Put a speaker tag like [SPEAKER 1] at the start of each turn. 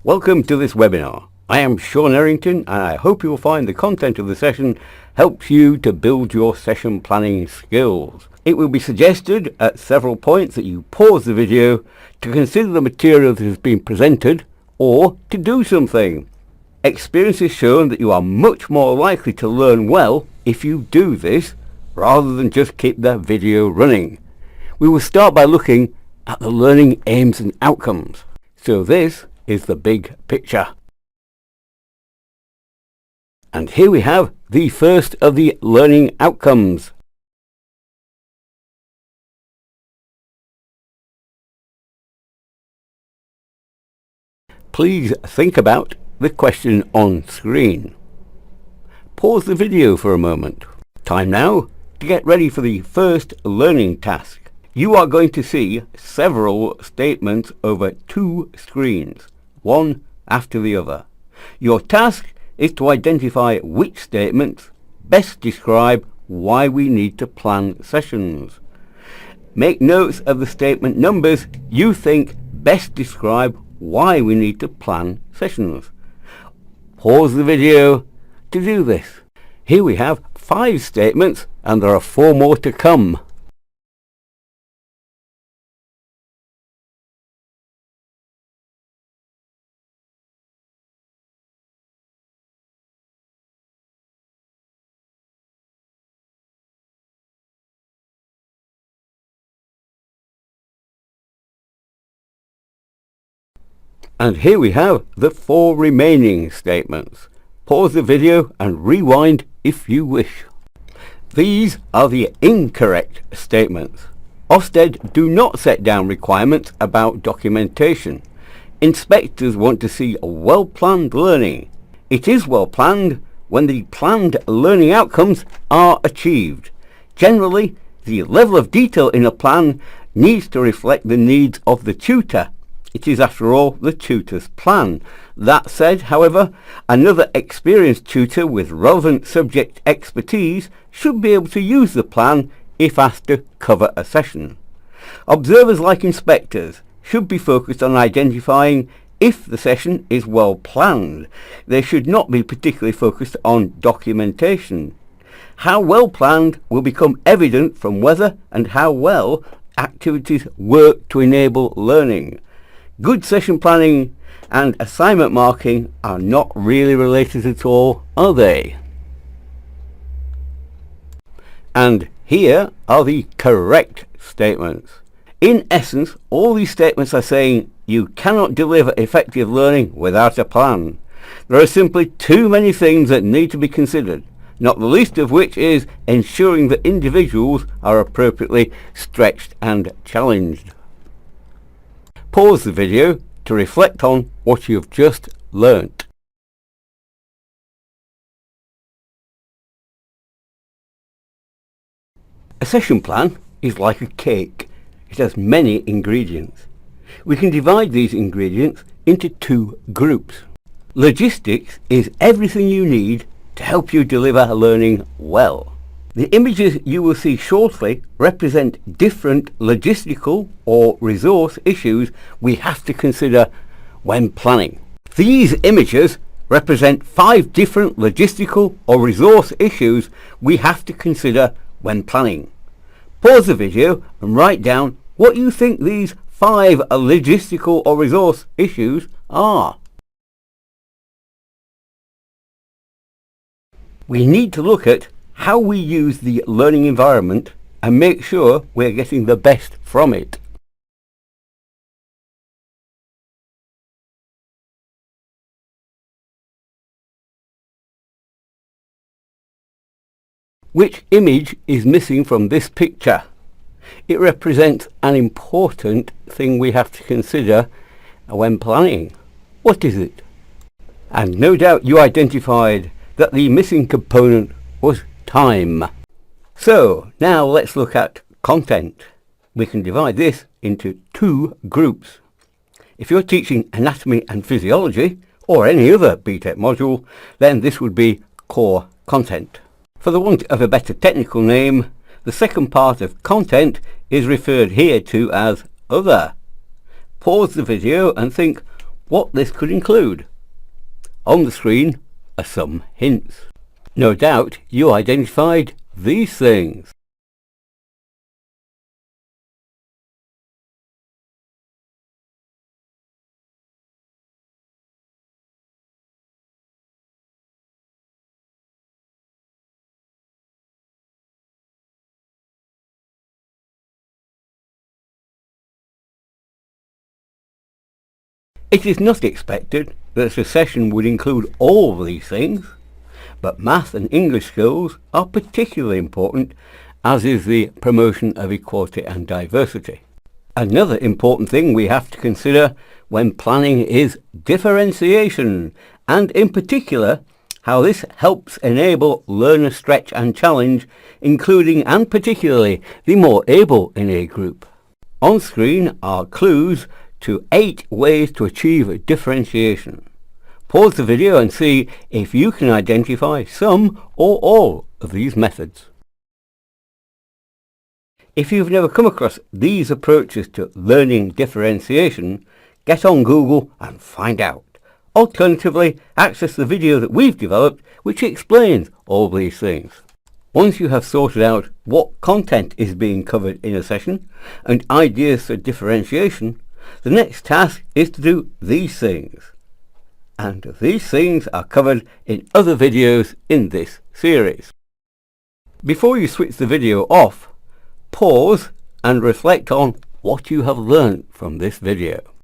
[SPEAKER 1] Welcome to this webinar. I am Sean Errington and I hope you will find the content of the session helps you to build your session planning skills. It will be suggested at several points that you pause the video to consider the material that has been presented or to do something. Experience has shown that you are much more likely to learn well if you do this rather than just keep the video running. We will start by looking at the learning aims and outcomes. So this is the big picture. And here we have the first of the learning outcomes. Please think about the question on screen. Pause the video for a moment. Time now to get ready for the first learning task. You are going to see several statements over two screens, one after the other. Your task is to identify which statements best describe why we need to plan sessions. Make notes of the statement numbers you think best describe why we need to plan sessions. Pause the video to do this. Here we have 5 statements and there are 4 more to come. And here we have the 4 remaining statements. Pause the video and rewind if you wish. These are the incorrect statements. Ofsted do not set down requirements about documentation. Inspectors want to see well-planned learning. It is well-planned when the planned learning outcomes are achieved. Generally, the level of detail in a plan needs to reflect the needs of the tutor. It is, after all, the tutor's plan. That said, however, another experienced tutor with relevant subject expertise should be able to use the plan if asked to cover a session. Observers, like inspectors, should be focused on identifying if the session is well planned. They should not be particularly focused on documentation. How well planned will become evident from whether and how well activities work to enable learning. Good session planning and assignment marking are not really related at all, are they? And here are the correct statements. In essence, all these statements are saying you cannot deliver effective learning without a plan. There are simply too many things that need to be considered, not the least of which is ensuring that individuals are appropriately stretched and challenged. Pause the video to reflect on what you've just learnt. A session plan is like a cake. It has many ingredients. We can divide these ingredients into 2 groups. Logistics is everything you need to help you deliver learning well. The images you will see shortly represent different logistical or resource issues we have to consider when planning. These images represent 5 different logistical or resource issues we have to consider when planning. Pause the video and write down what you think these 5 logistical or resource issues are. We need to look at how we use the learning environment and make sure we're getting the best from it. Which image is missing from this picture? It represents an important thing we have to consider when planning. What is it? And no doubt you identified that the missing component was time. So now let's look at content. We can divide this into 2 groups. If you're teaching anatomy and physiology or any other BTEC module, then this would be core content. For the want of a better technical name, the second part of content is referred here to as other. Pause the video and think, what this could include. On the screen are some hints. No doubt you identified these things. It is not expected that a session would include all of these things, but math and English skills are particularly important, as is the promotion of equality and diversity. Another important thing we have to consider when planning is differentiation, and in particular how this helps enable learner stretch and challenge, including and particularly the more able in a group. On screen are clues to 8 ways to achieve differentiation. Pause the video and see if you can identify some or all of these methods. If you've never come across these approaches to learning differentiation, get on Google and find out. Alternatively, access the video that we've developed which explains all these things. Once you have sorted out what content is being covered in a session and ideas for differentiation, the next task is to do these things. And these things are covered in other videos in this series. Before you switch the video off, pause and reflect on what you have learned from this video.